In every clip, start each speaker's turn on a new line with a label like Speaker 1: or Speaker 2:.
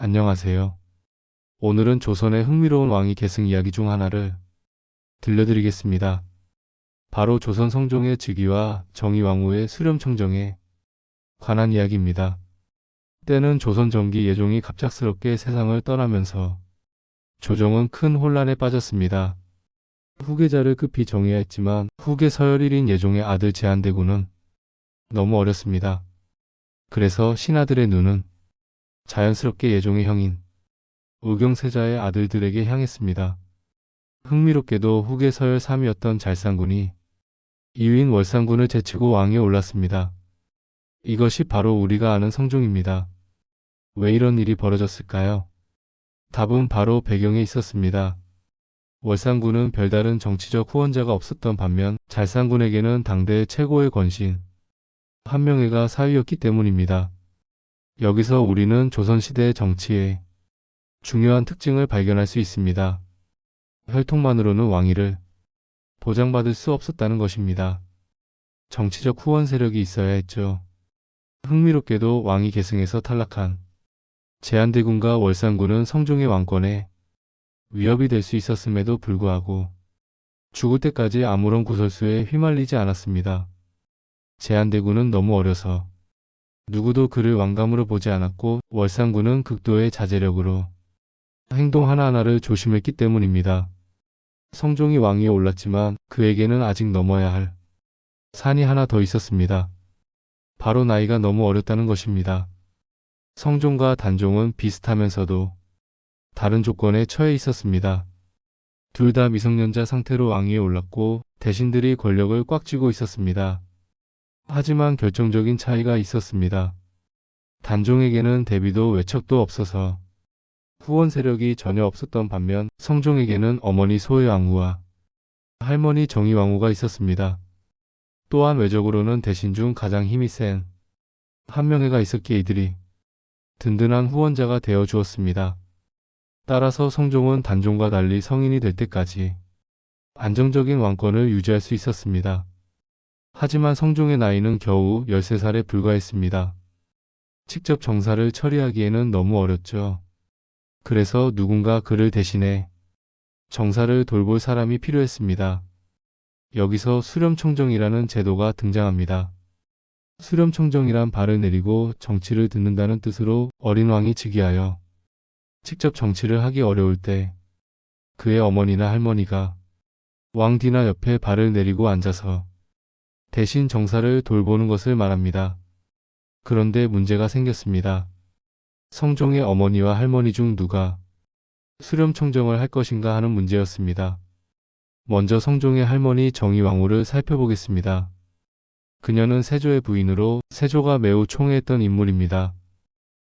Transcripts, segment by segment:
Speaker 1: 안녕하세요. 오늘은 조선의 흥미로운 왕위 계승 이야기 중 하나를 들려드리겠습니다. 바로 조선 성종의 즉위와 정의왕후의 수렴청정에 관한 이야기입니다. 때는 조선 전기 예종이 갑작스럽게 세상을 떠나면서 조정은 큰 혼란에 빠졌습니다. 후계자를 급히 정해야 했지만 후계 서열 1인 예종의 아들 제한대군은 너무 어렸습니다. 그래서 신하들의 눈은 자연스럽게 예종의 형인 의경세자의 아들들에게 향했습니다. 흥미롭게도 후계 서열 3위였던 잘상군이 2위인 월상군을 제치고 왕위에 올랐습니다. 이것이 바로 우리가 아는 성종입니다. 왜 이런 일이 벌어졌을까요? 답은 바로 배경에 있었습니다. 월상군은 별다른 정치적 후원자가 없었던 반면 잘상군에게는 당대의 최고의 권신 한명회가 사위였기 때문입니다. 여기서 우리는 조선시대의 정치의 중요한 특징을 발견할 수 있습니다. 혈통만으로는 왕위를 보장받을 수 없었다는 것입니다. 정치적 후원 세력이 있어야 했죠. 흥미롭게도 왕위 계승에서 탈락한 제한대군과 월상군은 성종의 왕권에 위협이 될 수 있었음에도 불구하고 죽을 때까지 아무런 구설수에 휘말리지 않았습니다. 제한대군은 너무 어려서 누구도 그를 왕감으로 보지 않았고 월상군은 극도의 자제력으로 행동 하나하나를 조심했기 때문입니다. 성종이 왕위에 올랐지만 그에게는 아직 넘어야 할 산이 하나 더 있었습니다. 바로 나이가 너무 어렸다는 것입니다. 성종과 단종은 비슷하면서도 다른 조건에 처해 있었습니다. 둘 다 미성년자 상태로 왕위에 올랐고 대신들이 권력을 꽉 쥐고 있었습니다. 하지만 결정적인 차이가 있었습니다. 단종에게는 대비도 외척도 없어서 후원 세력이 전혀 없었던 반면 성종에게는 어머니 소혜왕후와 할머니 정의왕후가 있었습니다. 또한 외적으로는 대신 중 가장 힘이 센 한명회가 있었기에 이들이 든든한 후원자가 되어 주었습니다. 따라서 성종은 단종과 달리 성인이 될 때까지 안정적인 왕권을 유지할 수 있었습니다. 하지만 성종의 나이는 겨우 13살에 불과했습니다. 직접 정사를 처리하기에는 너무 어렸죠. 그래서 누군가 그를 대신해 정사를 돌볼 사람이 필요했습니다. 여기서 수렴청정이라는 제도가 등장합니다. 수렴청정이란 발을 내리고 정치를 듣는다는 뜻으로 어린 왕이 즉위하여 직접 정치를 하기 어려울 때 그의 어머니나 할머니가 왕 뒤나 옆에 발을 내리고 앉아서 대신 정사를 돌보는 것을 말합니다. 그런데 문제가 생겼습니다. 성종의 어머니와 할머니 중 누가 수렴청정을 할 것인가 하는 문제였습니다. 먼저 성종의 할머니 정의왕후를 살펴보겠습니다. 그녀는 세조의 부인으로 세조가 매우 총애했던 인물입니다.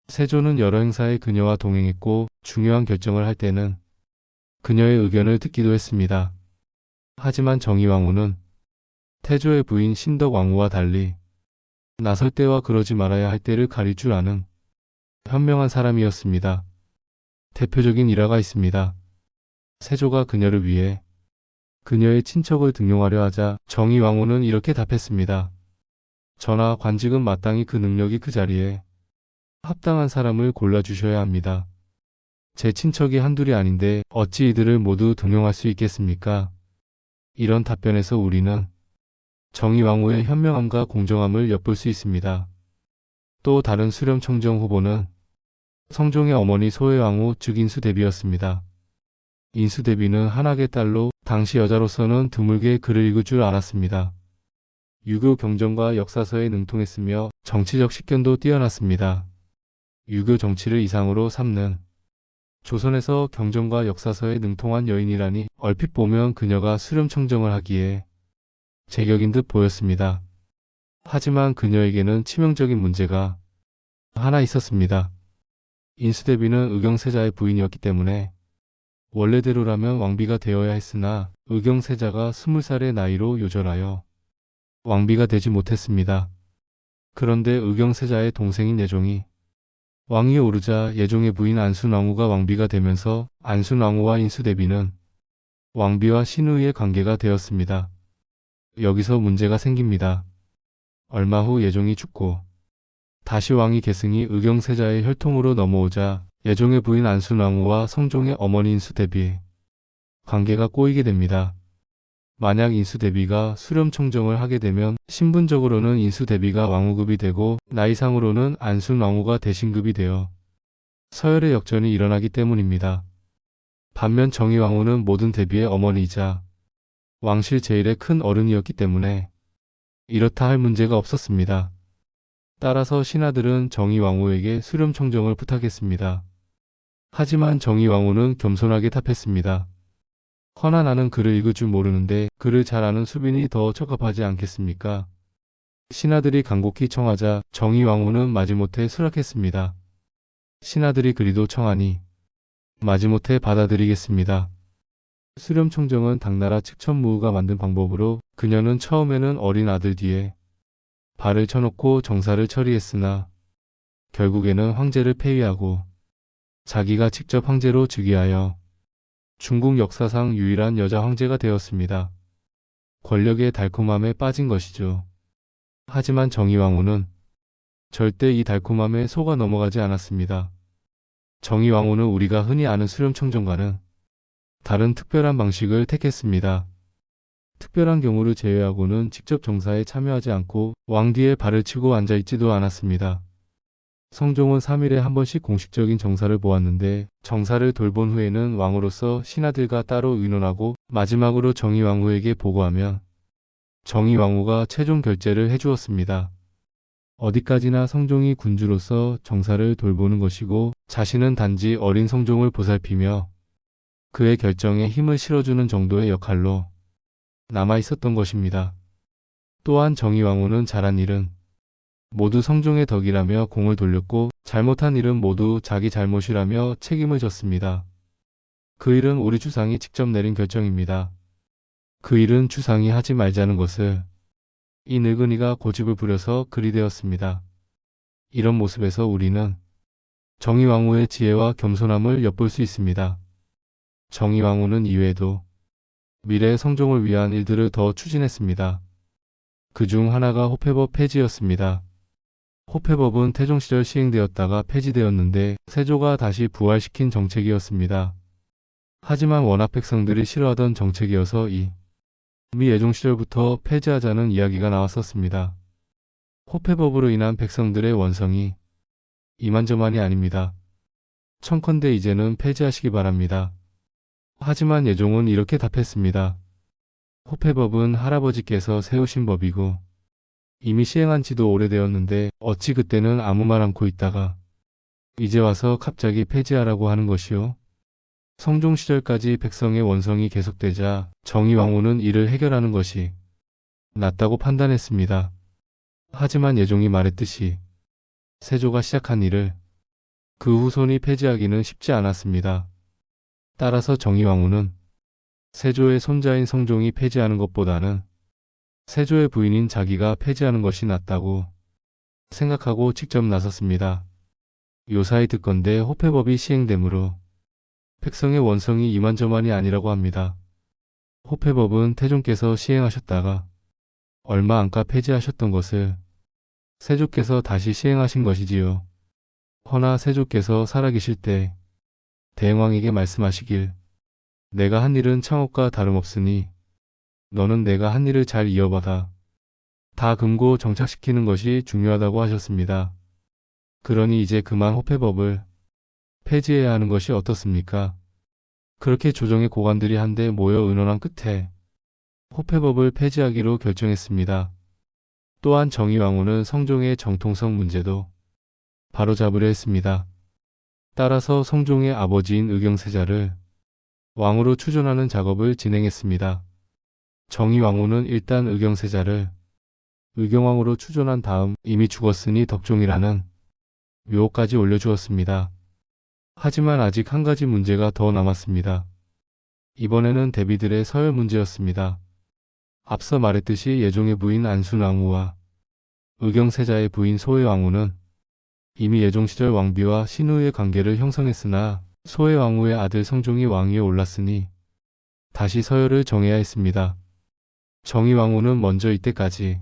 Speaker 1: 세조는 여러 행사에 그녀와 동행했고 중요한 결정을 할 때는 그녀의 의견을 듣기도 했습니다. 하지만 정의왕후는 태조의 부인 신덕왕후와 달리 나설 때와 그러지 말아야 할 때를 가릴 줄 아는 현명한 사람이었습니다. 대표적인 일화가 있습니다. 세조가 그녀를 위해 그녀의 친척을 등용하려 하자 정의왕후는 이렇게 답했습니다. 전하, 관직은 마땅히 그 능력이 그 자리에 합당한 사람을 골라주셔야 합니다. 제 친척이 한둘이 아닌데 어찌 이들을 모두 등용할 수 있겠습니까? 이런 답변에서 우리는 정의왕후의 현명함과 공정함을 엿볼 수 있습니다. 또 다른 수렴청정 후보는 성종의 어머니 소혜왕후 즉 인수대비였습니다. 인수대비는 한학의 딸로 당시 여자로서는 드물게 글을 읽을 줄 알았습니다. 유교 경전과 역사서에 능통했으며 정치적 식견도 뛰어났습니다. 유교 정치를 이상으로 삼는 조선에서 경전과 역사서에 능통한 여인이라니 얼핏 보면 그녀가 수렴청정을 하기에 제격인 듯 보였습니다. 하지만 그녀에게는 치명적인 문제가 하나 있었습니다. 인수대비는 의경세자의 부인이었기 때문에 원래대로라면 왕비가 되어야 했으나 의경세자가 20살의 나이로 요절하여 왕비가 되지 못했습니다. 그런데 의경세자의 동생인 예종이 왕위에 오르자 예종의 부인 안순왕후가 왕비가 되면서 안순왕후와 인수대비는 왕비와 신우의 관계가 되었습니다. 여기서 문제가 생깁니다. 얼마 후 예종이 죽고 다시 왕위 계승이 의경세자의 혈통으로 넘어오자 예종의 부인 안순왕후와 성종의 어머니 인수대비 관계가 꼬이게 됩니다. 만약 인수대비가 수렴청정을 하게 되면 신분적으로는 인수대비가 왕후급이 되고 나이상으로는 안순왕후가 대신급이 되어 서열의 역전이 일어나기 때문입니다. 반면 정의왕후는 모든 대비의 어머니이자 왕실 제일의 큰 어른이었기 때문에 이렇다 할 문제가 없었습니다. 따라서 신하들은 정의왕후에게 수렴청정을 부탁했습니다. 하지만 정의왕후는 겸손하게 답했습니다. 허나 나는 글을 읽을 줄 모르는데 글을 잘 아는 수빈이 더 적합하지 않겠습니까? 신하들이 간곡히 청하자 정의왕후는 마지못해 수락했습니다. 신하들이 그리도 청하니 마지못해 받아들이겠습니다. 수렴청정은 당나라 측천무후가 만든 방법으로 그녀는 처음에는 어린 아들 뒤에 발을 쳐놓고 정사를 처리했으나 결국에는 황제를 폐위하고 자기가 직접 황제로 즉위하여 중국 역사상 유일한 여자 황제가 되었습니다. 권력의 달콤함에 빠진 것이죠. 하지만 정의왕후는 절대 이 달콤함에 속아 넘어가지 않았습니다. 정의왕후는 우리가 흔히 아는 수렴청정과는 다른 특별한 방식을 택했습니다. 특별한 경우를 제외하고는 직접 정사에 참여하지 않고 왕 뒤에 발을 치고 앉아있지도 않았습니다. 성종은 3일에 한 번씩 공식적인 정사를 보았는데 정사를 돌본 후에는 왕으로서 신하들과 따로 의논하고 마지막으로 정의왕후에게 보고하면 정의왕후가 최종 결재를 해주었습니다. 어디까지나 성종이 군주로서 정사를 돌보는 것이고 자신은 단지 어린 성종을 보살피며 그의 결정에 힘을 실어주는 정도의 역할로 남아있었던 것입니다. 또한 정의왕후는 잘한 일은 모두 성종의 덕이라며 공을 돌렸고 잘못한 일은 모두 자기 잘못이라며 책임을 졌습니다. 그 일은 우리 주상이 직접 내린 결정입니다. 그 일은 주상이 하지 말자는 것을 이 늙은이가 고집을 부려서 그리 되었습니다. 이런 모습에서 우리는 정의왕후의 지혜와 겸손함을 엿볼 수 있습니다. 정의왕후는 이외에도 미래의 성종을 위한 일들을 더 추진했습니다. 그 중 하나가 호패법 폐지였습니다. 호패법은 태종시절 시행되었다가 폐지되었는데 세조가 다시 부활시킨 정책이었습니다. 하지만 워낙 백성들이 싫어하던 정책이어서 이미 예종시절부터 폐지하자는 이야기가 나왔었습니다. 호패법으로 인한 백성들의 원성이 이만저만이 아닙니다. 청컨대 이제는 폐지하시기 바랍니다. 하지만 예종은 이렇게 답했습니다. 호패법은 할아버지께서 세우신 법이고 이미 시행한 지도 오래되었는데 어찌 그때는 아무 말 않고 있다가 이제 와서 갑자기 폐지하라고 하는 것이요? 성종 시절까지 백성의 원성이 계속되자 정의왕후는 이를 해결하는 것이 낫다고 판단했습니다. 하지만 예종이 말했듯이 세조가 시작한 일을 그 후손이 폐지하기는 쉽지 않았습니다. 따라서 정의왕후는 세조의 손자인 성종이 폐지하는 것보다는 세조의 부인인 자기가 폐지하는 것이 낫다고 생각하고 직접 나섰습니다. 요사이 듣건대 호패법이 시행되므로 백성의 원성이 이만저만이 아니라고 합니다. 호패법은 태종께서 시행하셨다가 얼마 안가 폐지하셨던 것을 세조께서 다시 시행하신 것이지요. 허나 세조께서 살아계실 때 대행왕에게 말씀하시길 내가 한 일은 창업과 다름없으니 너는 내가 한 일을 잘 이어받아 다 금고 정착시키는 것이 중요하다고 하셨습니다. 그러니 이제 그만 호패법을 폐지해야 하는 것이 어떻습니까? 그렇게 조정의 고관들이 한데 모여 의논한 끝에 호패법을 폐지하기로 결정했습니다. 또한 정의왕후는 성종의 정통성 문제도 바로잡으려 했습니다. 따라서 성종의 아버지인 의경세자를 왕으로 추존하는 작업을 진행했습니다. 정의왕후는 일단 의경세자를 의경왕으로 추존한 다음 이미 죽었으니 덕종이라는 묘호까지 올려주었습니다. 하지만 아직 한 가지 문제가 더 남았습니다. 이번에는 대비들의 서열 문제였습니다. 앞서 말했듯이 예종의 부인 안순왕후와 의경세자의 부인 소혜왕후는 이미 예종시절 왕비와 신우의 관계를 형성했으나 소혜왕후의 아들 성종이 왕위에 올랐으니 다시 서열을 정해야 했습니다. 정의왕후는 먼저 이때까지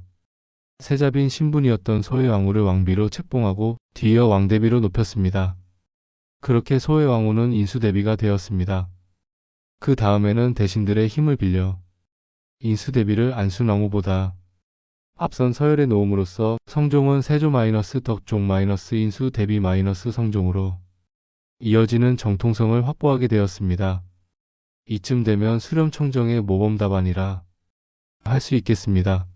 Speaker 1: 세자빈 신분이었던 소혜왕후를 왕비로 책봉하고 뒤이어 왕대비로 높였습니다. 그렇게 소해왕후는 인수대비가 되었습니다. 그 다음에는 대신들의 힘을 빌려 인수대비를 안순왕후보다 앞선 서열에 놓음으로써 성종은 세조 마이너스 덕종 마이너스 인수대비 마이너스 성종으로 이어지는 정통성을 확보하게 되었습니다. 이쯤 되면 수렴청정의 모범답안이라 할 수 있겠습니다.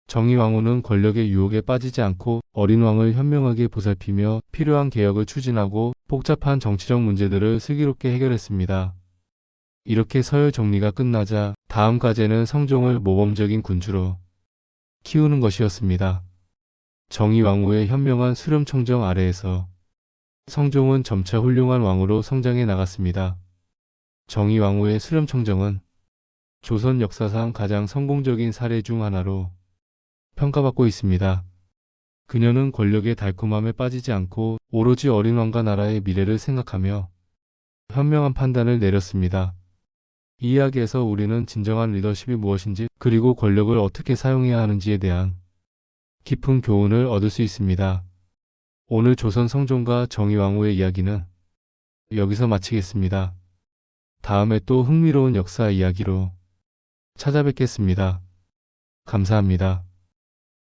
Speaker 1: 정의왕후는 권력의 유혹에 빠지지 않고 어린 왕을 현명하게 보살피며 필요한 개혁을 추진하고 복잡한 정치적 문제들을 슬기롭게 해결했습니다. 이렇게 서열 정리가 끝나자 다음 과제는 성종을 모범적인 군주로 키우는 것이었습니다. 정의왕후의 현명한 수렴청정 아래에서 성종은 점차 훌륭한 왕으로 성장해 나갔습니다. 정의왕후의 수렴청정은 조선 역사상 가장 성공적인 사례 중 하나로 평가받고 있습니다. 그녀는 권력의 달콤함에 빠지지 않고 오로지 어린 왕과 나라의 미래를 생각하며 현명한 판단을 내렸습니다. 이 이야기에서 우리는 진정한 리더십이 무엇인지 그리고 권력을 어떻게 사용해야 하는지에 대한 깊은 교훈을 얻을 수 있습니다. 오늘 조선 성종과 정의왕후의 이야기는 여기서 마치겠습니다. 다음에 또 흥미로운 역사 이야기로 찾아뵙겠습니다. 감사합니다.